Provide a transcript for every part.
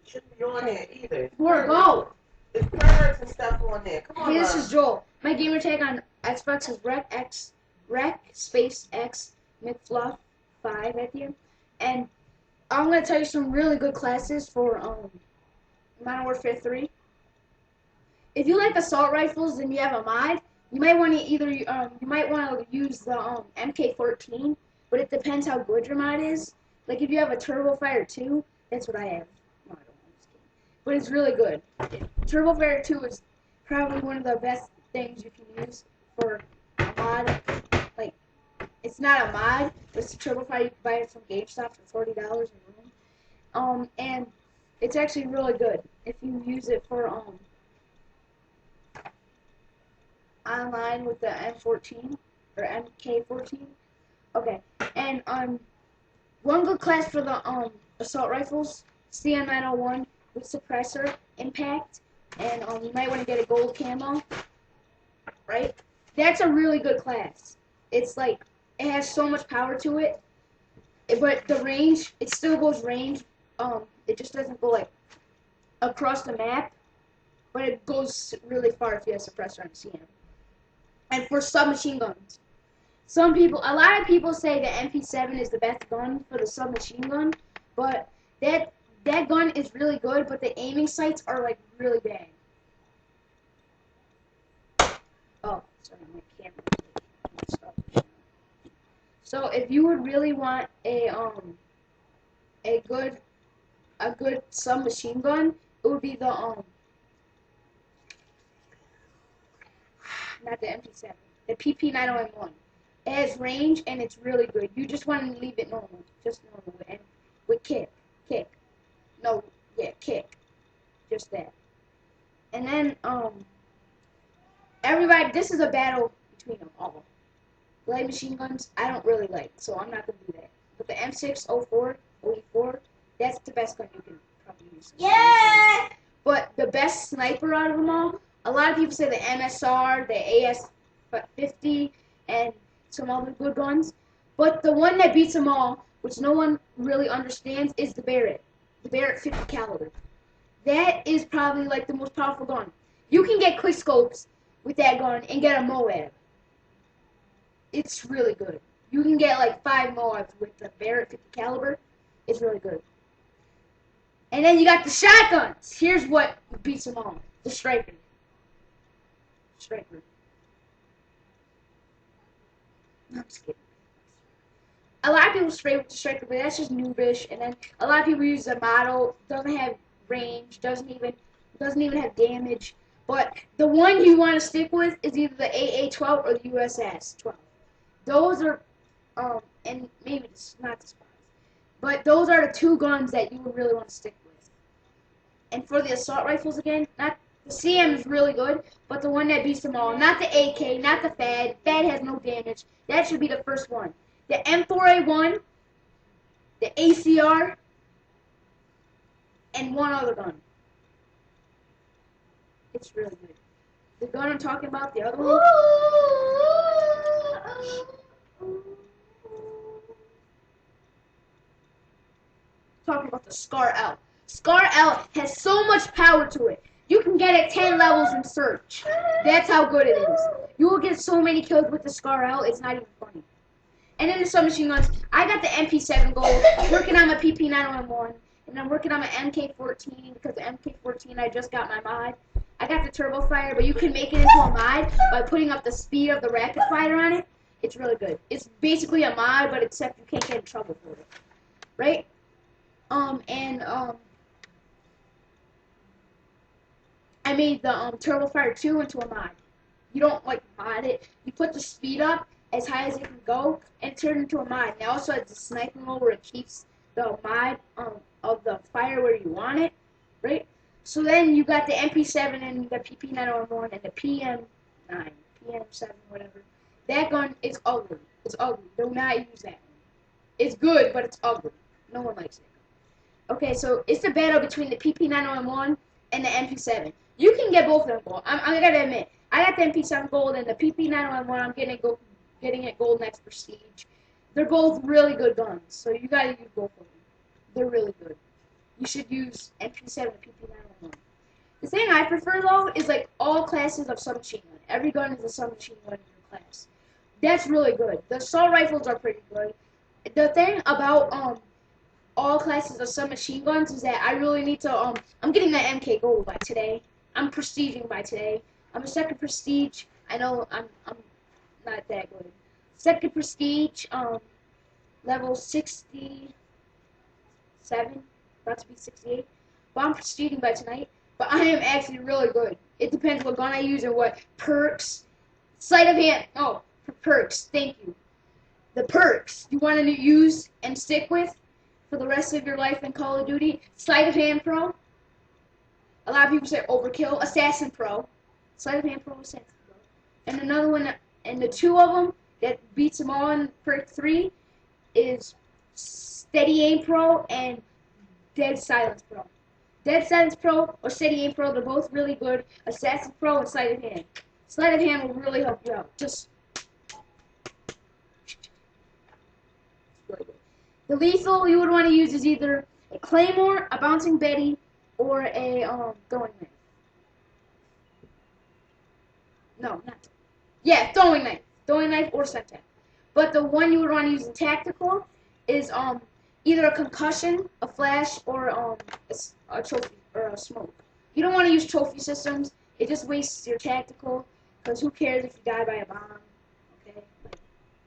Shouldn't be on there either. Or go. There's birds and stuff on there. Come on. Hey, this is Joel. My gamer tag on Xbox is rec space X mw3 at the end. And I'm gonna tell you some really good classes for Modern Warfare 3. If you like assault rifles and you have a mod, you might want to use the MK14, but it depends how good your mod is. Like if you have a Turbo Fire 2, that's what I have. No, I don't. I'm just kidding. But it's really good. Turbo Fire 2 is probably one of the best things you can use for a mod. Like, it's not a mod, but it's a Turbo Fire. You can buy it from GameStop for $40 in room. And it's actually really good if you use it for online with the M14 or MK14. Okay, and one good class for the assault rifles, CM901 with suppressor, impact, and you might want to get a gold camo, right? That's a really good class. It's like, it has so much power to it, but the range, it still goes range. It just doesn't go like across the map, but it goes really far if you have suppressor on CM. And for submachine guns, a lot of people say the MP7 is the best gun for the submachine gun, but that gun is really good, but the aiming sights are like really bad. Oh, sorry, my camera. So if you would really want a good submachine gun, it would be the not the MP7, the PP901. It has range and it's really good. You just want to leave it normal, just normal, and with kick, just that. And then everybody, this is a battle between them all. Light machine guns, I don't really like, so I'm not gonna do that. But the M604, OE4, that's the best gun you can probably use. Yeah. But the best sniper out of them all, a lot of people say the MSR, the AS50, and some other good guns. But the one that beats them all, which no one really understands, is the Barrett. The Barrett 50 caliber. That is probably like the most powerful gun. You can get quick scopes with that gun and get a MOAB. It's really good. You can get like 5 MOABs with the Barrett 50 caliber. It's really good. And then you got the shotguns. Here's what beats them all. The Striker. No, I'm just kidding. A lot of people spray with the Striker, but that's just noobish. And then a lot of people use the model. Doesn't have range. Doesn't even have damage. But the one you want to stick with is either the AA-12 or the USS-12. Those are, and maybe not the Spies, but those are the two guns that you would really want to stick with. And for the assault rifles again, not the CM is really good, but the one that beats them all, not the AK, not the FAD. FAD has no damage. That should be the first one. The M4A1, the ACR, and one other gun. It's really good. The gun I'm talking about, the other one. Talking about the Scar L. Scar L has so much power to it. You can get it 10 levels in search. That's how good it is. You will get so many kills with the Scar L, it's not even funny. And then the submachine guns, I got the MP7 gold, working on my PP901, and I'm working on my MK14, because the MK14 I just got my mod. I got the Turbo Fire, but you can make it into a mod by putting up the speed of the rapid fire on it. It's really good. It's basically a mod, but except you can't get in trouble for it. Right? I made the Turbo Fire 2 into a mod. You don't like mod it. You put the speed up as high as it can go and turn it into a mod. And it also has the sniper mode where it keeps the mod of the fire where you want it, right? So then you got the MP7 and the PP901 and the PM9, PM7, whatever. That gun is ugly. It's ugly. Do not use that one. It's good, but it's ugly. No one likes it. Okay, so it's the battle between the PP901 and the MP7. You can get both of them gold. I gotta admit, I got the MP7 gold and the PP901. I'm getting it gold next prestige. They're both really good guns, so you gotta use both of them. They're really good. you should use MP7 and PP901. The thing I prefer though is like all classes of submachine gun. Every gun is a submachine gun in your class. That's really good. The assault rifles are pretty good. The thing about all classes of submachine guns is that I really need to I'm getting my MK gold by today. I'm prestiging by today. I'm a second prestige. I know I'm not that good. Second prestige, level 67, about to be 68. But I'm prestiging by tonight. But I am actually really good. It depends what gun I use and what perks. Sleight of hand. Oh, perks. Thank you. The perks you want to use and stick with for the rest of your life in Call of Duty. Sleight of hand pro. A lot of people say overkill. Assassin pro. Sleight of hand pro, assassin pro. And another one, and the two of them that beats them all in perk 3 is steady aim pro and dead silence pro. Dead silence pro or steady aim pro, they're both really good. Assassin pro and sleight of hand. Sleight of hand will really help you out. Just really good. The lethal you would want to use is either a claymore, a bouncing Betty, or a throwing knife. No, not. Yeah, throwing knife. Throwing knife or sentai. But the one you would want to use in tactical is either a concussion, a flash, or a trophy or a smoke. You don't want to use trophy systems. It just wastes your tactical. Because who cares if you die by a bomb? Okay, like,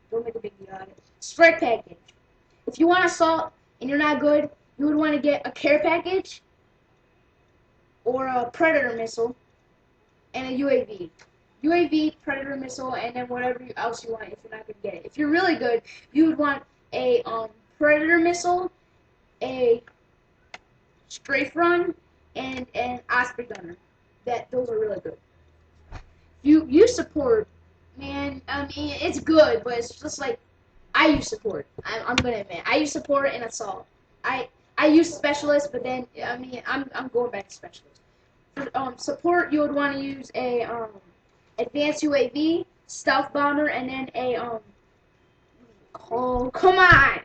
don't make a big deal out of it. Strike package. If you want assault and you're not good, you would want to get a care package or a predator missile and a UAV. UAV, predator missile, and then whatever else you want if you're not going to get it. If you're really good, you would want a predator missile, a strafe run, and an Osprey gunner. Those are really good. You support, man. I mean, it's good, but it's just like I use support. I'm gonna admit I use support and assault. I use specialist, but then I mean I'm going back to specialist. For support, you would want to use a advanced UAV, stealth bomber, and then a oh come on,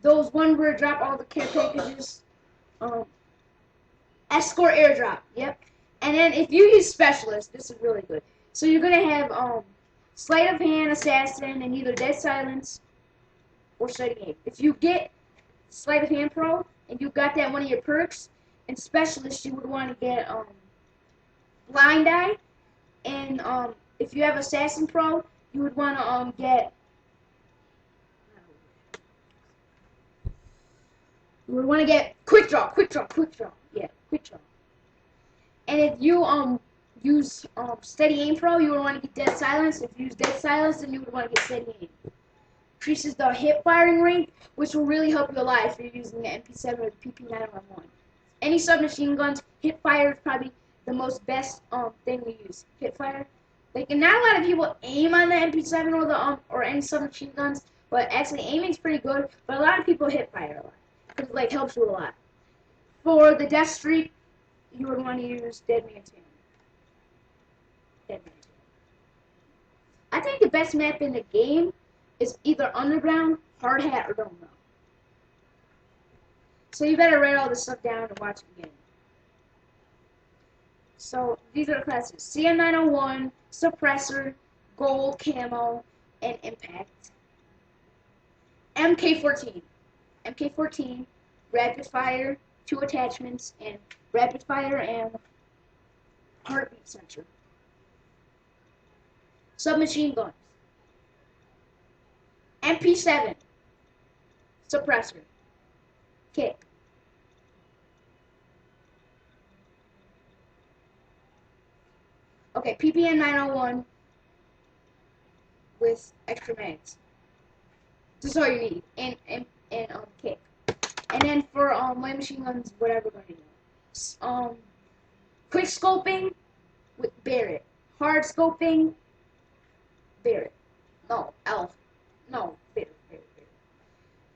those one where drop all the care packages, escort airdrop. Yep. And then if you use specialist, this is really good. So you're gonna have sleight of hand, assassin, and either dead silence or steady aim. If you get sleight of hand pro and you got that one of your perks, and specialist you would want to get blind eye, and if you have assassin pro, you would want to get quick draw. Yeah, quick draw. And if you use steady aim pro, you would want to get dead silence. If you use dead silence, then you would want to get steady aim. Increases the hip firing rate, which will really help you a lot if you're using the MP7 or the PP901. Any submachine guns, hip fire is probably the most best thing to use. Hip fire. Like, and not a lot of people aim on the MP7 or the or any submachine guns, but actually aiming's pretty good. But a lot of people hip fire a lot because like helps you a lot. For the death streak, you would want to use Dead Man Tandem. Dead Man Tandem. I think the best map in the game is either Underground, Hard Hat, or Dome Run. So you better write all this stuff down and watch it again. So these are the classes: CM901, Suppressor, Gold, Camo, and Impact. MK14. MK14, Rapid Fire, 2 attachments, and Rapid Fire and Heartbeat Sensor. Submachine guns. MP7, Suppressor, Kick. Okay, PPN 901 with extra mags. That's all you need, and kick. And then for light machine guns, whatever gun you want. Quick scoping with Barrett. Hard scoping, Barrett. No, Elf. No, Barrett.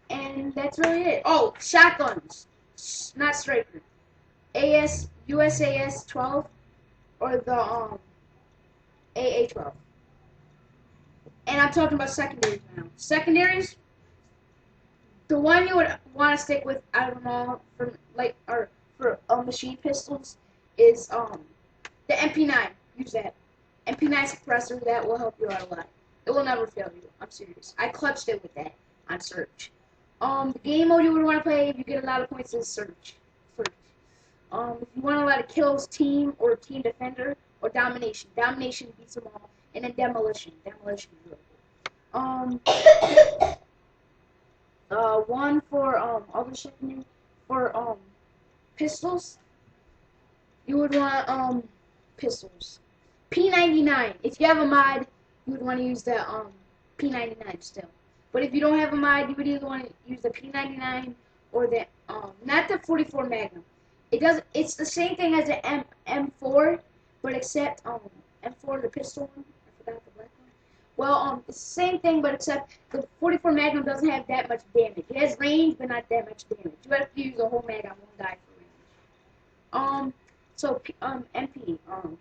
And that's really it. Oh, shotguns, not striker. USAS 12 or the AA 12. And I'm talking about secondaries now. Secondaries, the one you would want to stick with, I don't know, for like machine pistols is the MP9. Use that. MP9 suppressor, that will help you out a lot. It will never fail you. I'm serious. I clutched it with that on search. The game mode you would want to play if you get a lot of points is search. Search. If you want a lot of kills, team or team defender or domination. Domination beats them all. And then demolition. Demolition is really cool. One for I'll be checking you for pistols. You would want pistols. P99. If you have a mod, you would want to use the P99 still. But if you don't have a mod, you would either want to use the P99 or the not the 44 Magnum. It's the same thing as the M4, but except M4 the pistol one. I forgot the black one. Well, it's the same thing, but except the 44 Magnum doesn't have that much damage. It has range, but not that much damage. You have to use a whole mag on one guy for range. So MP. I don't know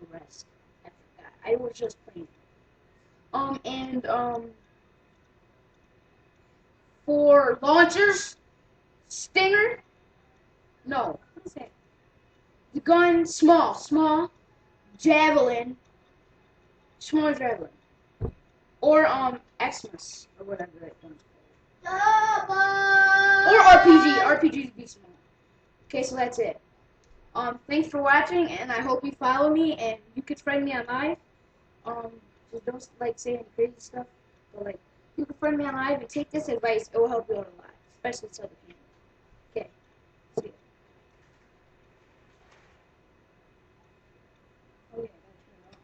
the rest. I forgot. I was just playing. For launchers, Stinger. No, what is that? The gun, small javelin, small javelin, or Xmas or whatever that one's called. Or RPG. RPGs be small. Okay, so that's it. Thanks for watching, and I hope you follow me, and you can friend me on live. Just don't like say any crazy stuff, but like you can friend me on live and take this advice. It will help you out a lot, especially to other people.